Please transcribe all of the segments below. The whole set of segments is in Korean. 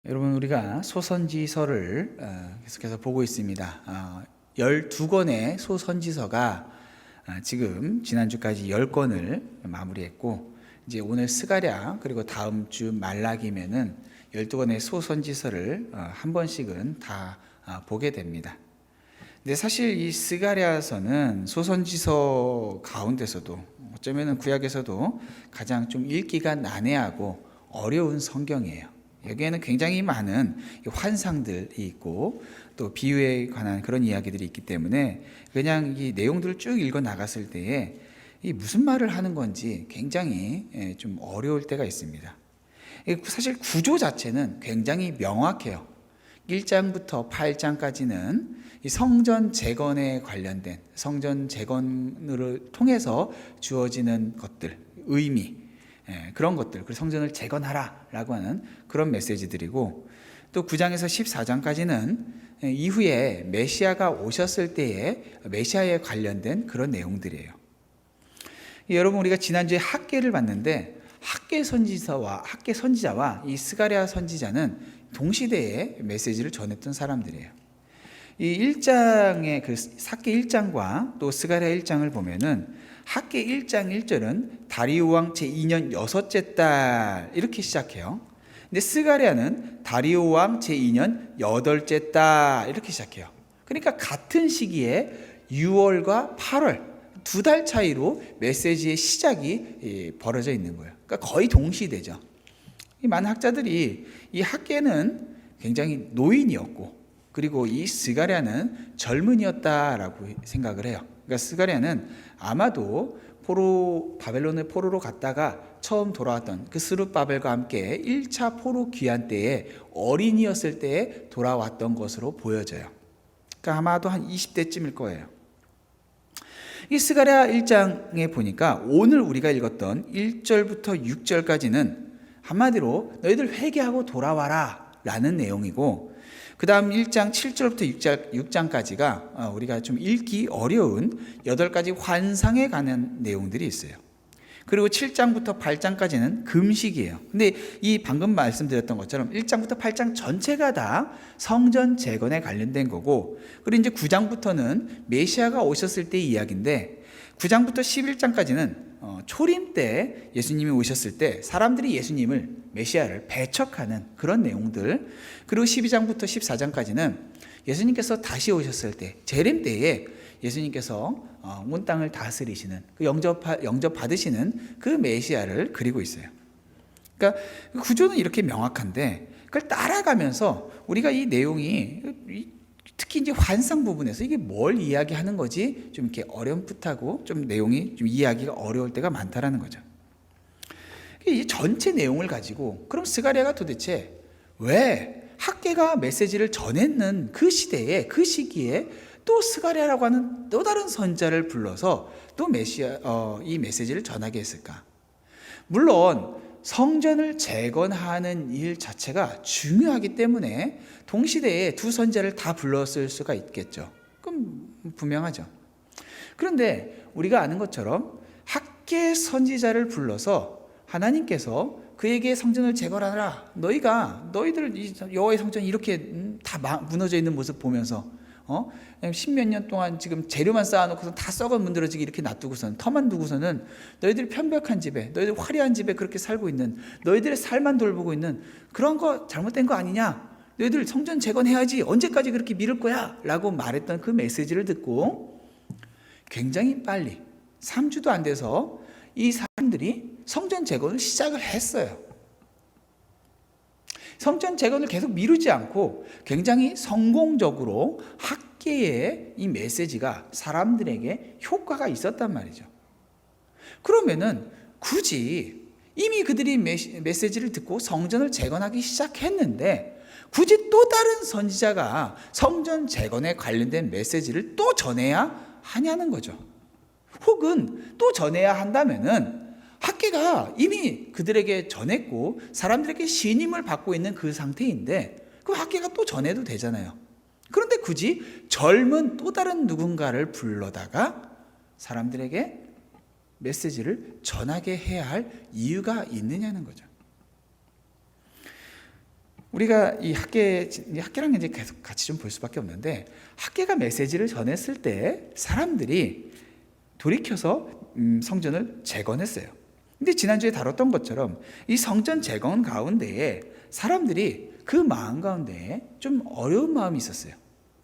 여러분, 우리가 소선지서를 계속해서 보고 있습니다. 12권의 소선지서가 지금 지난주까지 10권을 마무리했고, 이제 오늘 스가랴 그리고 다음 주 말라기면은 12권의 소선지서를 한 번씩은 다 보게 됩니다. 근데 사실 이 스가랴서는 소선지서 가운데서도 어쩌면 구약에서도 가장 좀 읽기가 난해하고 어려운 성경이에요. 여기에는 굉장히 많은 환상들이 있고 또 비유에 관한 그런 이야기들이 있기 때문에 그냥 이 내용들을 쭉 읽어 나갔을 때에 이 무슨 말을 하는 건지 굉장히 좀 어려울 때가 있습니다. 사실 구조 자체는 굉장히 명확해요. 1장부터 8장까지는 이 성전 재건에 관련된 성전 재건을 통해서 주어지는 것들, 의미, 그런 것들, 그리고 성전을 재건하라라고 하는 그런 메시지들이고, 또 9장에서 14장까지는 이후에 메시아가 오셨을 때에 메시아에 관련된 그런 내용들이에요. 여러분, 우리가 지난주에 학개를 봤는데 학개 선지자와 이 스가랴 선지자는 동시대에 메시지를 전했던 사람들이에요. 이 1장의 그 학개 1장과 또 스가랴 1장을 보면은 학개 1장 1절은 다리오 왕 제2년 여섯째 달 이렇게 시작해요. 근데 스가랴는 다리오 왕 제2년 여덟째 달 이렇게 시작해요. 그러니까 같은 시기에 6월과 8월 2달 차이로 메시지의 시작이 벌어져 있는 거예요. 그러니까 거의 동시대죠. 많은 학자들이 이 학개는 굉장히 노인이었고, 그리고 이 스가랴는 젊은이였다라고 생각을 해요. 그러니까 스가랴는 아마도 바벨론의 포로로 갔다가 처음 돌아왔던 그 스룹바벨과 함께 1차 포로 귀환 때에 어린이였을 때에 돌아왔던 것으로 보여져요. 그러니까 아마도 한 20대쯤일 거예요. 이 스가랴 1장에 보니까 오늘 우리가 읽었던 1절부터 6절까지는 한마디로 너희들 회개하고 돌아와라 라는 내용이고, 그 다음 1장 7절부터 6장까지가 우리가 좀 읽기 어려운 8가지 환상에 관한 내용들이 있어요. 그리고 7장부터 8장까지는 금식이에요. 근데 이 방금 말씀드렸던 것처럼 1장부터 8장 전체가 다 성전 재건에 관련된 거고, 그리고 이제 9장부터는 메시아가 오셨을 때의 이야기인데, 9장부터 11장까지는 초림 때 예수님이 오셨을 때 사람들이 예수님을 메시아를 배척하는 그런 내용들, 그리고 12장부터 14장까지는 예수님께서 다시 오셨을 때 재림 때에 예수님께서 온 땅을 다스리시는 그 영접 받으시는 그 메시아를 그리고 있어요. 그러니까 구조는 이렇게 명확한데 그걸 따라가면서 우리가 이 내용이 특히 이제 환상 부분에서 이게 뭘 이야기하는 거지 좀 이렇게 어렴풋하고 좀 내용이 좀 이해하기가 어려울 때가 많다라는 거죠. 이 전체 내용을 가지고 그럼 스가랴가 도대체 왜 학개가 메시지를 전했는 그 시대에 그 시기에 또 스가랴라고 하는 또 다른 선자를 불러서 또 이 메시지를 전하게 했을까? 물론 성전을 재건하는 일 자체가 중요하기 때문에 동시대에 두 선자를 다 불렀을 수가 있겠죠. 그럼 분명하죠. 그런데 우리가 아는 것처럼 학개 선지자를 불러서 하나님께서 그에게 성전을 재건하라. 너희들 여호와의 성전이 이렇게 다 무너져 있는 모습 보면서 10몇 년 동안 지금 재료만 쌓아놓고서 다 썩어 문드러지게 이렇게 놔두고서는 터만 두고서는 너희들이 편벽한 집에, 너희들 화려한 집에 그렇게 살고 있는, 너희들의 살만 돌보고 있는 그런 거 잘못된 거 아니냐? 너희들 성전 재건해야지. 언제까지 그렇게 미룰 거야? 라고 말했던 그 메시지를 듣고 굉장히 빨리 3주도 안 돼서 이 사람들이 성전 재건을 시작을 했어요. 성전 재건을 계속 미루지 않고 굉장히 성공적으로 학개의 이 메시지가 사람들에게 효과가 있었단 말이죠. 그러면은 굳이 이미 그들이 메시지를 듣고 성전을 재건하기 시작했는데 굳이 또 다른 선지자가 성전 재건에 관련된 메시지를 또 전해야 하냐는 거죠. 혹은 또 전해야 한다면은 학개가 이미 그들에게 전했고 사람들에게 신임을 받고 있는 그 상태인데 그 학개가 또 전해도 되잖아요. 그런데 굳이 젊은 또 다른 누군가를 불러다가 사람들에게 메시지를 전하게 해야 할 이유가 있느냐는 거죠. 우리가 이 학계랑 이제 계속 같이 좀 볼 수밖에 없는데, 학계가 메시지를 전했을 때 사람들이 돌이켜서 성전을 재건했어요. 근데 지난주에 다뤘던 것처럼 이 성전 재건 가운데에 사람들이 그 마음 가운데에 좀 어려운 마음이 있었어요.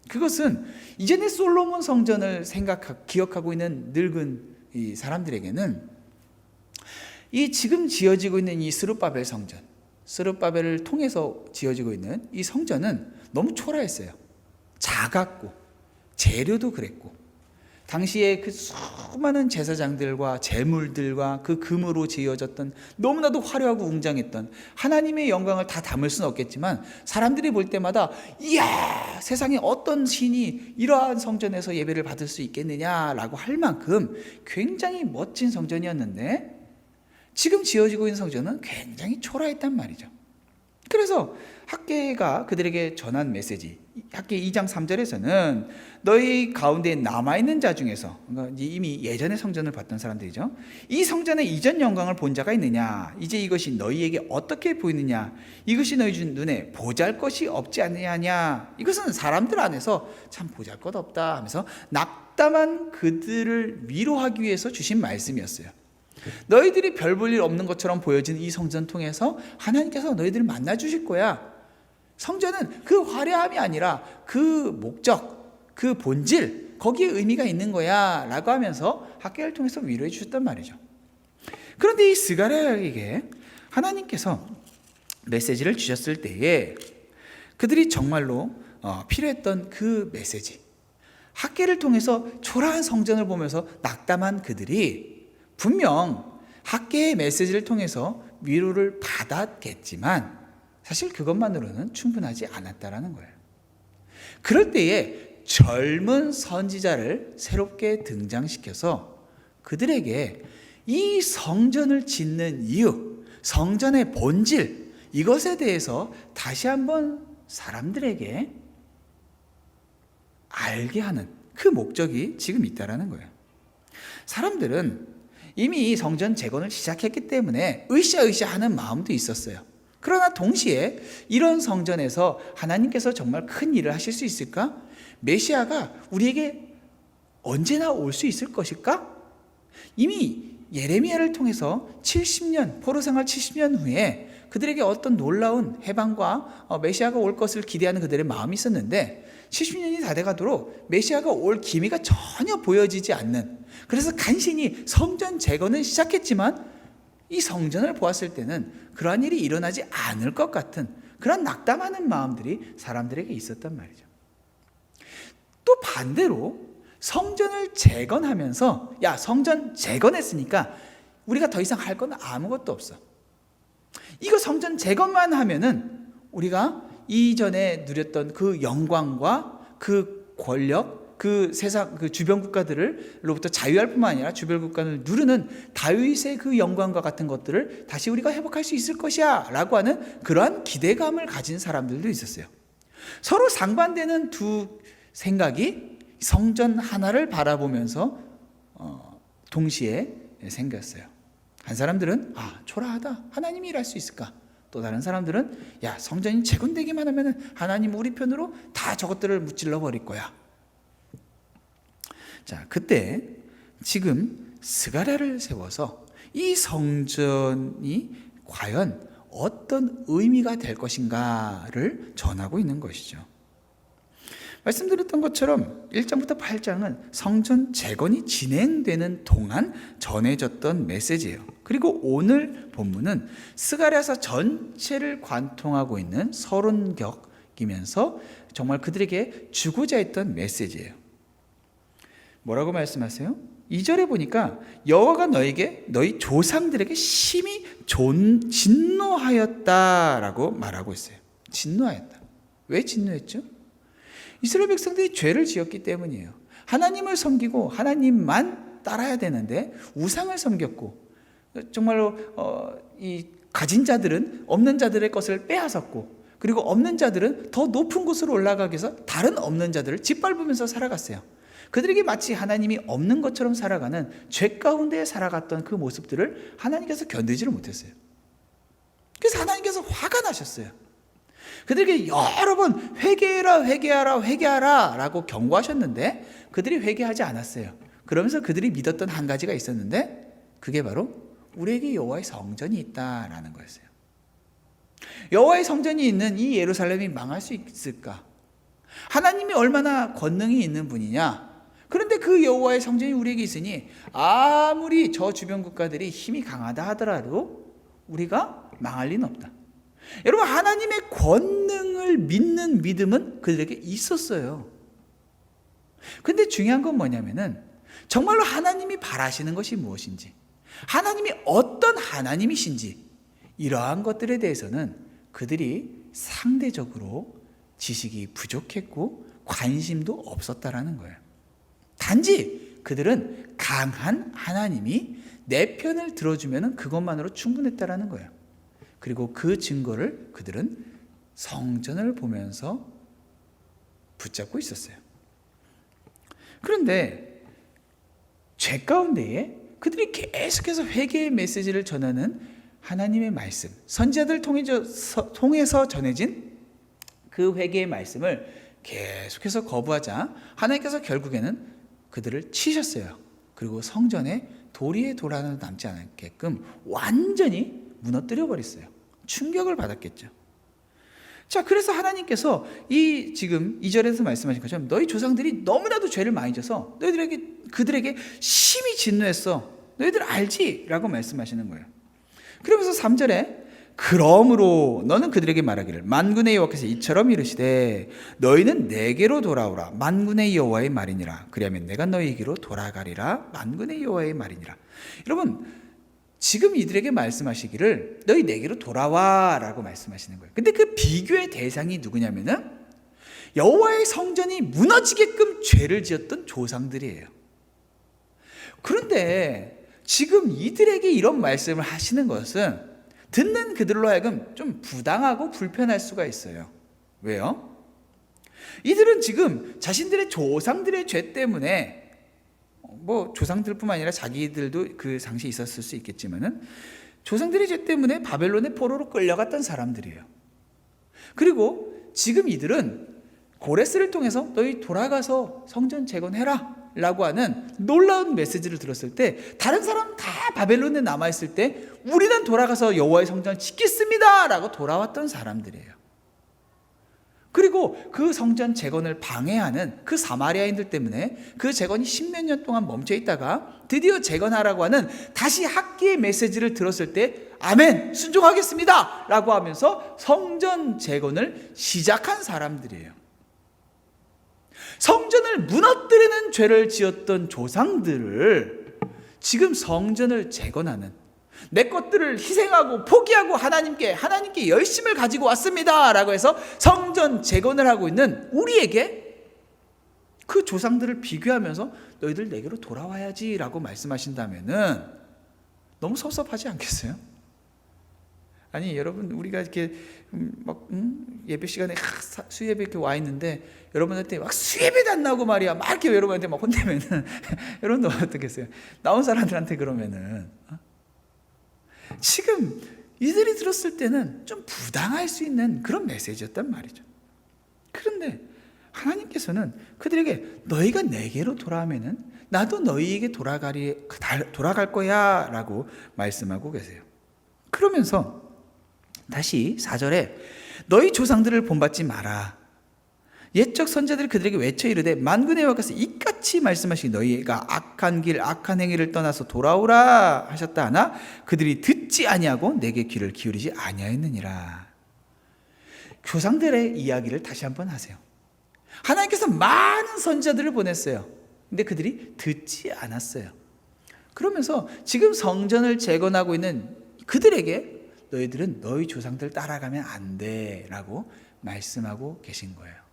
그것은 이전에 솔로몬 성전을 기억하고 있는 늙은 이 사람들에게는 이 지금 지어지고 있는 이 스룹바벨 성전, 스룹바벨을 통해서 지어지고 있는 이 성전은 너무 초라했어요. 작았고 재료도 그랬고, 당시에 그 수많은 제사장들과 제물들과 그 금으로 지어졌던 너무나도 화려하고 웅장했던 하나님의 영광을 다 담을 수는 없겠지만, 사람들이 볼 때마다 이야, 세상에 어떤 신이 이러한 성전에서 예배를 받을 수 있겠느냐라고 할 만큼 굉장히 멋진 성전이었는데, 지금 지어지고 있는 성전은 굉장히 초라했단 말이죠. 그래서 학개가 그들에게 전한 메시지, 학개 2장 3절에서는 너희 가운데 남아있는 자 중에서, 그러니까 이미 예전에 성전을 봤던 사람들이죠, 이 성전의 이전 영광을 본 자가 있느냐, 이제 이것이 너희에게 어떻게 보이느냐, 이것이 너희 눈에 보잘것이 없지 않느냐. 이것은 사람들 안에서 참 보잘것 없다 하면서 낙담한 그들을 위로하기 위해서 주신 말씀이었어요. 너희들이 별 볼 일 없는 것처럼 보여진 이 성전 통해서 하나님께서 너희들을 만나 주실 거야. 성전은 그 화려함이 아니라 그 목적, 그 본질, 거기에 의미가 있는 거야 라고 하면서 학개를 통해서 위로해 주셨단 말이죠. 그런데 이 스가랴에게 하나님께서 메시지를 주셨을 때에 그들이 정말로 필요했던 그 메시지, 학개를 통해서 초라한 성전을 보면서 낙담한 그들이 분명 학개의 메시지를 통해서 위로를 받았겠지만 사실 그것만으로는 충분하지 않았다라는 거예요. 그럴 때에 젊은 선지자를 새롭게 등장시켜서 그들에게 이 성전을 짓는 이유, 성전의 본질, 이것에 대해서 다시 한번 사람들에게 알게 하는 그 목적이 지금 있다라는 거예요. 사람들은 이미 성전 재건을 시작했기 때문에 으쌰으쌰 하는 마음도 있었어요. 그러나 동시에 이런 성전에서 하나님께서 정말 큰 일을 하실 수 있을까? 메시아가 우리에게 언제나 올 수 있을 것일까? 이미 예레미야를 통해서 70년, 포로 생활 70년 후에 그들에게 어떤 놀라운 해방과 메시아가 올 것을 기대하는 그들의 마음이 있었는데, 70년이 다 돼가도록 메시아가 올 기미가 전혀 보여지지 않는, 그래서 간신히 성전 재건은 시작했지만 이 성전을 보았을 때는 그러한 일이 일어나지 않을 것 같은 그런 낙담하는 마음들이 사람들에게 있었단 말이죠. 또 반대로 성전을 재건하면서, 야, 성전 재건했으니까 우리가 더 이상 할 건 아무것도 없어, 이거 성전 재건만 하면은 우리가 이전에 누렸던 그 영광과 그 권력, 그 세상 그 주변 국가들로부터 자유할 뿐만 아니라 주변 국가를 누르는 다윗의 그 영광과 같은 것들을 다시 우리가 회복할 수 있을 것이야 라고 하는 그러한 기대감을 가진 사람들도 있었어요. 서로 상반되는 두 생각이 성전 하나를 바라보면서 동시에 생겼어요. 한 사람들은 초라하다, 하나님이 일할 수 있을까? 또 다른 사람들은 야, 성전이 재건되기만 하면 하나님 우리 편으로 다 저것들을 무찔러 버릴 거야. 자, 그때 지금 스가랴를 세워서 이 성전이 과연 어떤 의미가 될 것인가를 전하고 있는 것이죠. 말씀드렸던 것처럼 1장부터 8장은 성전 재건이 진행되는 동안 전해졌던 메시지예요. 그리고 오늘 본문은 스가랴서 전체를 관통하고 있는 서론격이면서 정말 그들에게 주고자 했던 메시지예요. 뭐라고 말씀하세요? 2절에 보니까 여호와가 너에게 너희 조상들에게 심히 진노하였다라고 말하고 있어요. 진노하였다. 왜 진노했죠? 이스라엘 백성들이 죄를 지었기 때문이에요. 하나님을 섬기고 하나님만 따라야 되는데 우상을 섬겼고, 정말로 이 가진 자들은 없는 자들의 것을 빼앗았고, 그리고 없는 자들은 더 높은 곳으로 올라가기 위해서 다른 없는 자들을 짓밟으면서 살아갔어요. 그들에게 마치 하나님이 없는 것처럼 살아가는 죄 가운데 살아갔던 그 모습들을 하나님께서 견디지를 못했어요. 그래서 하나님께서 화가 나셨어요. 그들에게 여러 번 회개해라, 회개하라, 회개하라 라고 경고하셨는데 그들이 회개하지 않았어요. 그러면서 그들이 믿었던 한 가지가 있었는데 그게 바로 우리에게 여호와의 성전이 있다라는 거였어요. 여호와의 성전이 있는 이 예루살렘이 망할 수 있을까? 하나님이 얼마나 권능이 있는 분이냐? 그런데 그 여호와의 성전이 우리에게 있으니 아무리 저 주변 국가들이 힘이 강하다 하더라도 우리가 망할 리는 없다. 여러분, 하나님의 권능을 믿는 믿음은 그들에게 있었어요. 근데 중요한 건 뭐냐면은 정말로 하나님이 바라시는 것이 무엇인지, 하나님이 어떤 하나님이신지, 이러한 것들에 대해서는 그들이 상대적으로 지식이 부족했고 관심도 없었다라는 거예요. 단지 그들은 강한 하나님이 내 편을 들어주면 그것만으로 충분했다라는 거예요. 그리고 그 증거를 그들은 성전을 보면서 붙잡고 있었어요. 그런데 죄 가운데에 그들이 계속해서 회개의 메시지를 전하는 하나님의 말씀, 선지자들 통해서 전해진 그 회개의 말씀을 계속해서 거부하자 하나님께서 결국에는 그들을 치셨어요. 그리고 성전에 도리에 돌 하나 남지 않게끔 완전히 무너뜨려 버렸어요. 충격을 받았겠죠. 자, 그래서 하나님께서 지금 2절에서 말씀하신 것처럼 너희 조상들이 너무나도 죄를 많이 져서 그들에게 심히 진노했어. 너희들 알지? 라고 말씀하시는 거예요. 그러면서 3절에 그러므로 너는 그들에게 말하기를 만군의 여호와께서 이처럼 이르시되 너희는 내게로 돌아오라 만군의 여호와의 말이니라. 그리하면 내가 너희에게로 돌아가리라 만군의 여호와의 말이니라. 여러분, 지금 이들에게 말씀하시기를 너희 내게로 돌아와 라고 말씀하시는 거예요. 근데 그 비교의 대상이 누구냐면은 여호와의 성전이 무너지게끔 죄를 지었던 조상들이에요. 그런데 지금 이들에게 이런 말씀을 하시는 것은 듣는 그들로 하여금 좀 부당하고 불편할 수가 있어요. 왜요? 이들은 지금 자신들의 조상들의 죄 때문에 조상들뿐만 아니라 자기들도 그 당시에 있었을 수 있겠지만은 조상들의 죄 때문에 바벨론의 포로로 끌려갔던 사람들이에요. 그리고 지금 이들은 고레스를 통해서 너희 돌아가서 성전 재건해라 라고 하는 놀라운 메시지를 들었을 때 다른 사람 다 바벨론에 남아있을 때 우리는 돌아가서 여호와의 성전을 짓겠습니다 라고 돌아왔던 사람들이에요. 그리고 그 성전 재건을 방해하는 그 사마리아인들 때문에 그 재건이 10몇 년 동안 멈춰 있다가 드디어 재건하라고 하는 다시 학기의 메시지를 들었을 때 아멘 순종하겠습니다 라고 하면서 성전 재건을 시작한 사람들이에요. 성전을 무너뜨리는 죄를 지었던 조상들을 지금 성전을 재건하는, 내 것들을 희생하고 포기하고 하나님께 열심을 가지고 왔습니다 라고 해서 성전 재건을 하고 있는 우리에게 그 조상들을 비교하면서 너희들 내게로 돌아와야지 라고 말씀하신다면은 너무 섭섭하지 않겠어요? 아니, 여러분, 우리가 이렇게 예배 시간에 수예배 이렇게 와 있는데 여러분한테 막 수예배도 안 나오고 말이야 막 이렇게 여러분한테 막 혼내면은 여러분도 어떻겠어요? 나온 사람들한테 그러면은 지금 이들이 들었을 때는 좀 부당할 수 있는 그런 메시지였단 말이죠. 그런데 하나님께서는 그들에게 너희가 내게로 돌아오면은 나도 너희에게 돌아갈 거야 라고 말씀하고 계세요. 그러면서 다시 4절에 너희 조상들을 본받지 마라. 옛적 선자들이 그들에게 외쳐 이르되 만군의 여호와께서 이같이 말씀하시기 너희가 악한 길 악한 행위를 떠나서 돌아오라 하셨다 하나 그들이 듣지 아니하고 내게 귀를 기울이지 아니하였느니라. 조상들의 이야기를 다시 한번 하세요. 하나님께서 많은 선자들을 보냈어요. 근데 그들이 듣지 않았어요. 그러면서 지금 성전을 재건하고 있는 그들에게 너희들은 너희 조상들 따라가면 안 돼 라고 말씀하고 계신 거예요.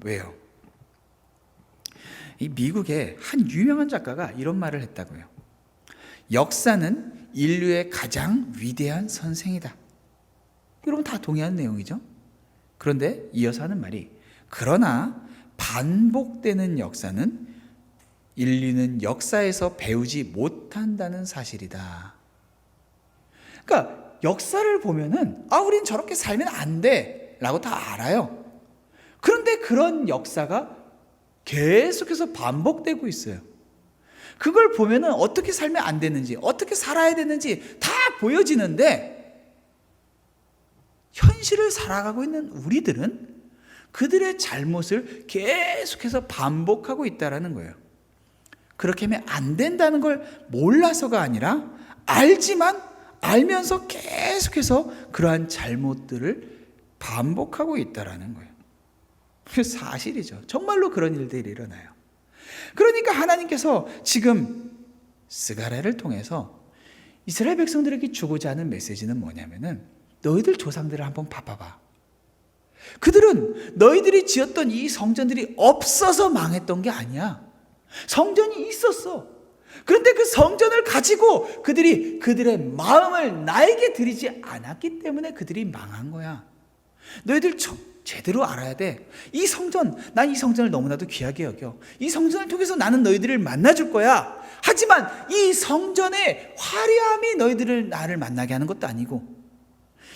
왜요? 이 미국의 한 유명한 작가가 이런 말을 했다고요. 역사는 인류의 가장 위대한 선생이다. 여러분 다 동의하는 내용이죠? 그런데 이어서 하는 말이 그러나 반복되는 역사는 인류는 역사에서 배우지 못한다는 사실이다. 그러니까 역사를 보면은 우린 저렇게 살면 안 돼. 라고 다 알아요. 그런데 그런 역사가 계속해서 반복되고 있어요. 그걸 보면은 어떻게 살면 안 되는지, 어떻게 살아야 되는지 다 보여지는데, 현실을 살아가고 있는 우리들은 그들의 잘못을 계속해서 반복하고 있다는 거예요. 그렇게 하면 안 된다는 걸 몰라서가 아니라 알지만 알면서 계속해서 그러한 잘못들을 반복하고 있다는 거예요. 그게 사실이죠. 정말로 그런 일들이 일어나요. 그러니까 하나님께서 지금 스가랴를 통해서 이스라엘 백성들에게 주고자 하는 메시지는 뭐냐면은, 너희들 조상들을 한번 봐봐봐. 그들은 너희들이 지었던 이 성전들이 없어서 망했던 게 아니야. 성전이 있었어. 그런데 그 성전을 가지고 그들이 그들의 마음을 나에게 드리지 않았기 때문에 그들이 망한 거야. 너희들 제대로 알아야 돼. 이 성전, 난 이 성전을 너무나도 귀하게 여겨. 이 성전을 통해서 나는 너희들을 만나줄 거야. 하지만 이 성전의 화려함이 나를 만나게 하는 것도 아니고,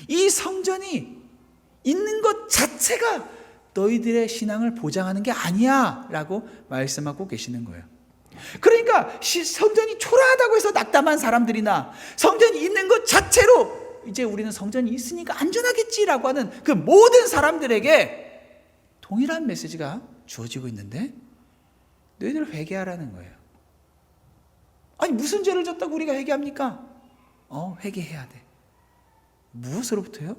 이 성전이 있는 것 자체가 너희들의 신앙을 보장하는 게 아니야 라고 말씀하고 계시는 거예요. 그러니까 성전이 초라하다고 해서 낙담한 사람들이나, 성전이 있는 것 자체로 이제 우리는 성전이 있으니까 안전하겠지라고 하는 그 모든 사람들에게 동일한 메시지가 주어지고 있는데, 너희들 회개하라는 거예요. 아니, 무슨 죄를 졌다고 우리가 회개합니까? 회개해야 돼. 무엇으로부터요?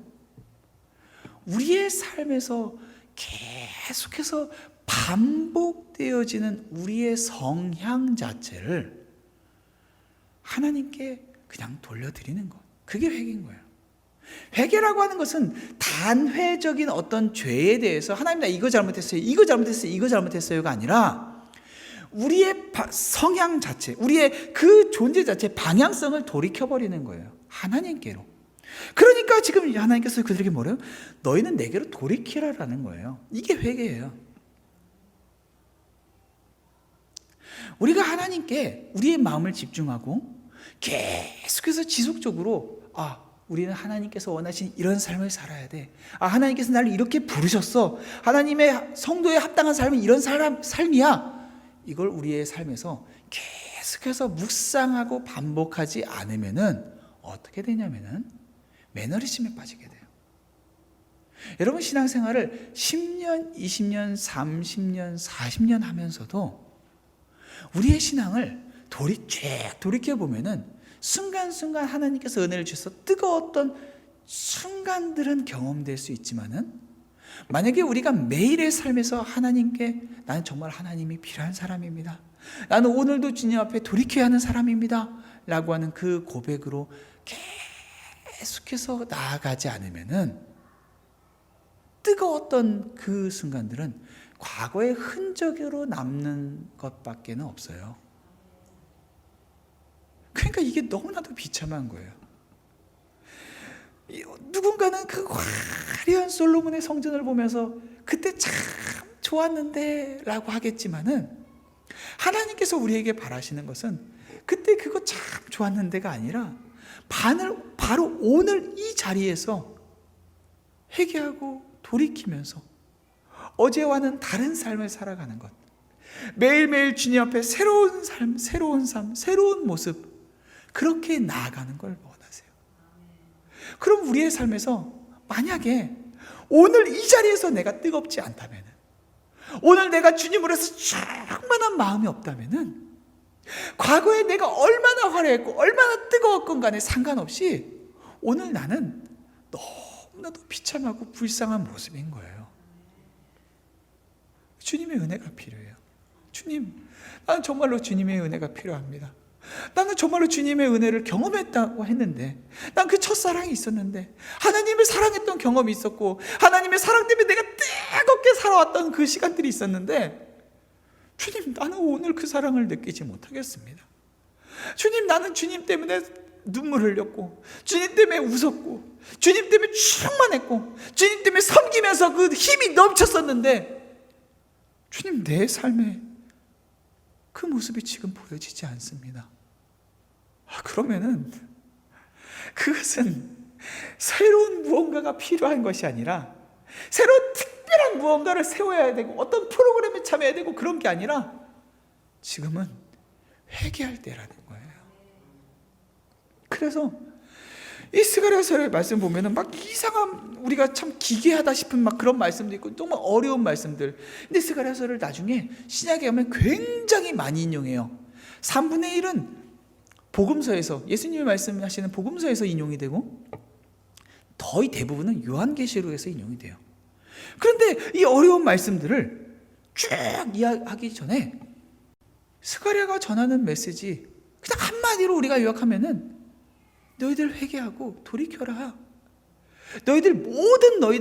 우리의 삶에서 계속해서 반복되어지는 우리의 성향 자체를 하나님께 그냥 돌려드리는 것. 그게 회개인 거예요. 회개라고 하는 것은 단회적인 어떤 죄에 대해서 하나님, 나 이거 잘못했어요, 이거 잘못했어요, 이거 잘못했어요가 아니라 우리의 성향 자체, 우리의 그 존재 자체 방향성을 돌이켜버리는 거예요. 하나님께로. 그러니까 지금 하나님께서 그들에게 뭐래요? 너희는 내게로 돌이키라라는 거예요. 이게 회개예요. 우리가 하나님께 우리의 마음을 집중하고 계속해서 지속적으로, 우리는 하나님께서 원하신 이런 삶을 살아야 돼. 하나님께서 나를 이렇게 부르셨어. 하나님의 성도에 합당한 삶은 이런 삶이야. 이걸 우리의 삶에서 계속해서 묵상하고 반복하지 않으면은 어떻게 되냐면은 매너리즘에 빠지게 돼요. 여러분, 신앙생활을 10년, 20년, 30년, 40년 하면서도 우리의 신앙을 돌이켜보면은 순간순간 하나님께서 은혜를 주셔서 뜨거웠던 순간들은 경험될 수 있지만은, 만약에 우리가 매일의 삶에서 하나님께 나는 정말 하나님이 필요한 사람입니다, 나는 오늘도 주님 앞에 돌이켜야 하는 사람입니다 라고 하는 그 고백으로 계속해서 나아가지 않으면은 뜨거웠던 그 순간들은 과거의 흔적으로 남는 것밖에는 없어요. 그러니까 이게 너무나도 비참한 거예요. 누군가는 그 화려한 솔로몬의 성전을 보면서 그때 참 좋았는데 라고 하겠지만은, 하나님께서 우리에게 바라시는 것은 그때 그거 참 좋았는데가 아니라 바로 오늘 이 자리에서 회개하고 돌이키면서 어제와는 다른 삶을 살아가는 것, 매일매일 주님 앞에 새로운 삶, 새로운 모습, 그렇게 나아가는 걸 원하세요. 그럼 우리의 삶에서 만약에 오늘 이 자리에서 내가 뜨겁지 않다면, 오늘 내가 주님으로서 충만한 마음이 없다면, 과거에 내가 얼마나 화려했고 얼마나 뜨거웠건 간에 상관없이 오늘 나는 너무나도 비참하고 불쌍한 모습인 거예요. 주님의 은혜가 필요해요. 주님, 나는 정말로 주님의 은혜가 필요합니다. 나는 정말로 주님의 은혜를 경험했다고 했는데, 난 그 첫사랑이 있었는데, 하나님을 사랑했던 경험이 있었고, 하나님의 사랑 때문에 내가 뜨겁게 살아왔던 그 시간들이 있었는데, 주님, 나는 오늘 그 사랑을 느끼지 못하겠습니다. 주님, 나는 주님 때문에 눈물 흘렸고, 주님 때문에 웃었고, 주님 때문에 충만했고, 주님 때문에 섬기면서 그 힘이 넘쳤었는데, 주님, 내 삶에 그 모습이 지금 보여지지 않습니다. 그러면은 그것은 새로운 무언가가 필요한 것이 아니라 새로 특별한 무언가를 세워야 되고 어떤 프로그램에 참여해야 되고 그런 게 아니라 지금은 회개할 때라는 거예요. 그래서 이 스가랴서의 말씀 보면은 막 이상한, 우리가 참 기괴하다 싶은 막 그런 말씀도 있고 정말 어려운 말씀들. 근데 스가랴서를 나중에 신약에 가면 굉장히 많이 인용해요. 3분의 1은 복음서에서, 예수님이 말씀하시는 복음서에서 인용이 되고 거의 대부분은 요한계시록에서 인용이 돼요. 그런데 이 어려운 말씀들을 쭉 이해하기 전에 스가랴가 전하는 메시지 그냥 한마디로 우리가 요약하면은 너희들 회개하고 돌이켜라. 너희들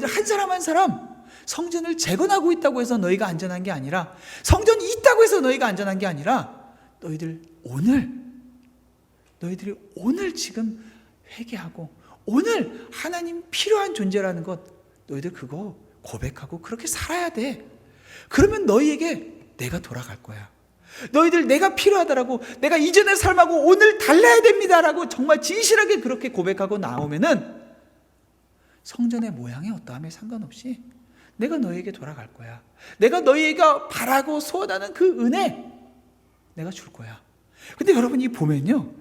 한 사람 한 사람 성전을 재건하고 있다고 해서 너희가 안전한 게 아니라, 성전이 있다고 해서 너희가 안전한 게 아니라, 너희들이 오늘 지금 회개하고 오늘 하나님 필요한 존재라는 것, 너희들 그거 고백하고 그렇게 살아야 돼. 그러면 너희에게 내가 돌아갈 거야. 너희들 내가 필요하다라고, 내가 이전의 삶하고 오늘 달라야 됩니다라고 정말 진실하게 그렇게 고백하고 나오면은 성전의 모양이 어떠함에 상관없이 내가 너희에게 돌아갈 거야. 내가 너희가 바라고 소원하는 그 은혜 내가 줄 거야. 근데 여러분이 보면요,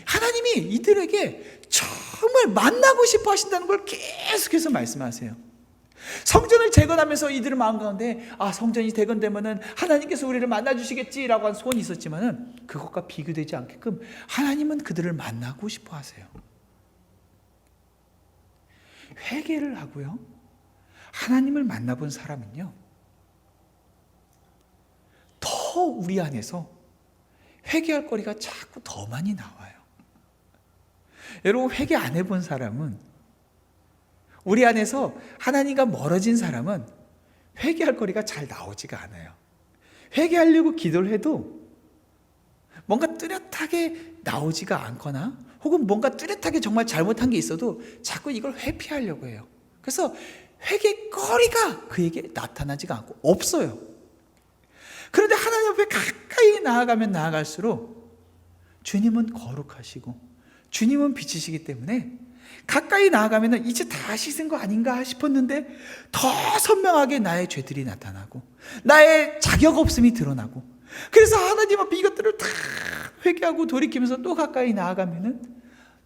하나님이 이들에게 정말 만나고 싶어 하신다는 걸 계속해서 말씀하세요. 성전을 재건하면서 이들의 마음 가운데 성전이 재건되면은 하나님께서 우리를 만나주시겠지라고 한 소원이 있었지만은 그것과 비교되지 않게끔 하나님은 그들을 만나고 싶어 하세요. 회개를 하고요, 하나님을 만나본 사람은요, 더 우리 안에서 회개할 거리가 자꾸 더 많이 나와요. 여러분, 회개 안 해본 사람은, 우리 안에서 하나님과 멀어진 사람은 회개할 거리가 잘 나오지가 않아요. 회개하려고 기도를 해도 뭔가 뚜렷하게 나오지가 않거나, 혹은 뭔가 뚜렷하게 정말 잘못한 게 있어도 자꾸 이걸 회피하려고 해요. 그래서 회개거리가 그에게 나타나지가 않고 없어요. 그런데 하나님 앞에 가까이 나아가면 나아갈수록 주님은 거룩하시고 주님은 빛이시기 때문에 가까이 나아가면 이제 다 씻은 거 아닌가 싶었는데 더 선명하게 나의 죄들이 나타나고 나의 자격 없음이 드러나고, 그래서 하나님 앞에 이것들을 다 회개하고 돌이키면서 또 가까이 나아가면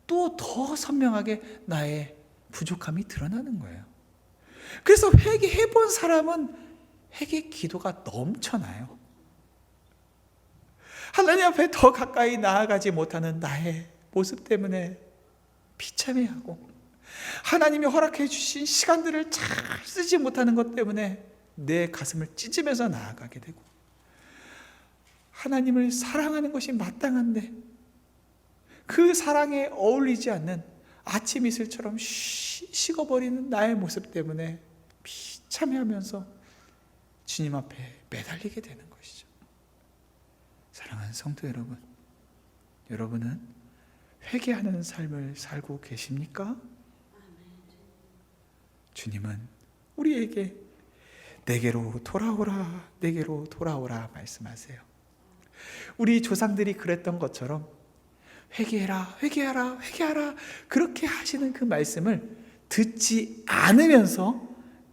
또 더 선명하게 나의 부족함이 드러나는 거예요. 그래서 회개해 본 사람은 회개 기도가 넘쳐나요. 하나님 앞에 더 가까이 나아가지 못하는 나의 모습 때문에 비참해하고, 하나님이 허락해 주신 시간들을 잘 쓰지 못하는 것 때문에 내 가슴을 찢으면서 나아가게 되고, 하나님을 사랑하는 것이 마땅한데 그 사랑에 어울리지 않는 아침 이슬처럼 식어버리는 나의 모습 때문에 비참해하면서 주님 앞에 매달리게 되는 것이죠. 사랑하는 성도 여러분, 여러분은 회개하는 삶을 살고 계십니까? 주님은 우리에게 내게로 돌아오라, 내게로 돌아오라 말씀하세요. 우리 조상들이 그랬던 것처럼 회개해라, 회개하라, 회개하라 그렇게 하시는 그 말씀을 듣지 않으면서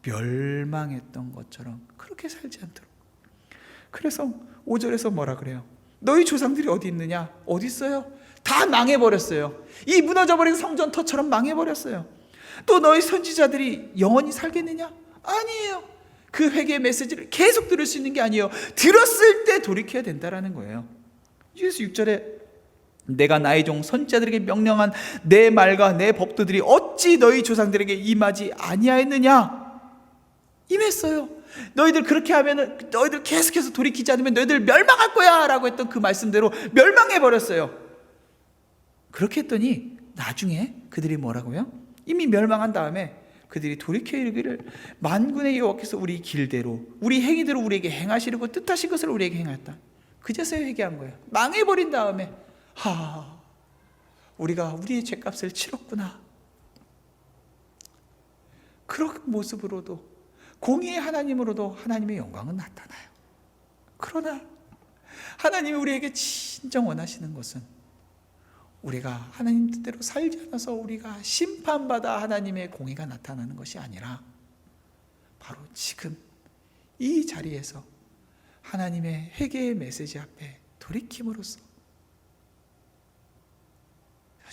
멸망했던 것처럼 그렇게 살지 않도록. 그래서 5절에서 뭐라 그래요? 너희 조상들이 어디 있느냐? 어디 있어요? 다 망해버렸어요. 이 무너져버린 성전터처럼 망해버렸어요. 또 너희 선지자들이 영원히 살겠느냐? 아니에요. 그 회개의 메시지를 계속 들을 수 있는 게 아니에요. 들었을 때 돌이켜야 된다라는 거예요. 그래서 6절에 내가 나의 종 선지자들에게 명령한 내 말과 내 법도들이 어찌 너희 조상들에게 임하지 아니하였느냐? 임했어요. 너희들 그렇게 하면은, 너희들 계속해서 돌이키지 않으면 너희들 멸망할 거야 라고 했던 그 말씀대로 멸망해버렸어요. 그렇게 했더니 나중에 그들이 뭐라고요? 이미 멸망한 다음에 그들이 돌이켜 이르기를 만군의 여호와께서 우리 길대로 우리 행위대로 우리에게 행하시려고 뜻하신 것을 우리에게 행하였다. 그제서야 회개한 거예요. 망해버린 다음에 우리가 우리의 죄값을 치렀구나. 그런 모습으로도, 공의의 하나님으로도 하나님의 영광은 나타나요. 그러나 하나님이 우리에게 진정 원하시는 것은 우리가 하나님 뜻대로 살지 않아서 우리가 심판받아 하나님의 공의가 나타나는 것이 아니라 바로 지금 이 자리에서 하나님의 회개의 메시지 앞에 돌이킴으로써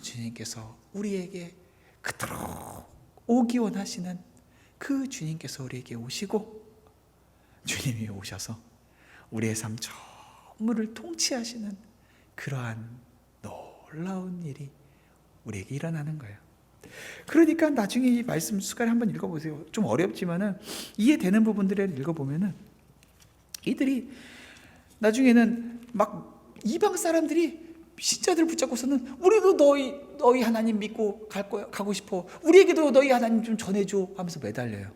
주님께서 우리에게 그토록 오기 원하시는 그 주님께서 우리에게 오시고, 주님이 오셔서 우리의 삶 전부를 통치하시는 그러한 놀라운 일이 우리에게 일어나는 거예요. 그러니까 나중에 이 말씀 숟가락 한번 읽어보세요. 좀 어렵지만은 이해되는 부분들을 읽어보면은 이들이 나중에는 막 이방 사람들이 신자들 붙잡고서는 우리도 너희 하나님 믿고 가고 싶어. 우리에게도 너희 하나님 좀 전해줘 하면서 매달려요.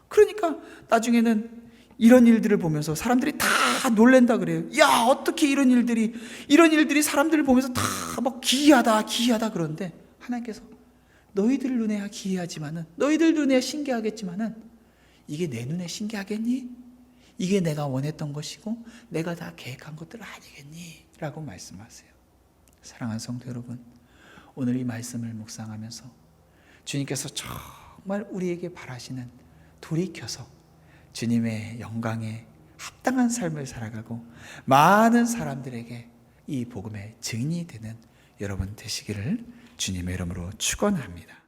그러니까 나중에는 이런 일들을 보면서 사람들이 다 놀랜다 그래요. 야, 어떻게 이런 일들이 사람들을 보면서 다 막 기이하다 그러는데 하나님께서 너희들 눈에야 기이하지만은, 너희들 눈에야 신기하겠지만은 이게 내 눈에 신기하겠니? 이게 내가 원했던 것이고 내가 다 계획한 것들 아니겠니? 라고 말씀하세요. 사랑하는 성도 여러분, 오늘 이 말씀을 묵상하면서 주님께서 정말 우리에게 바라시는, 돌이켜서 주님의 영광에 합당한 삶을 살아가고 많은 사람들에게 이 복음의 증인이 되는 여러분 되시기를 주님의 이름으로 축원합니다.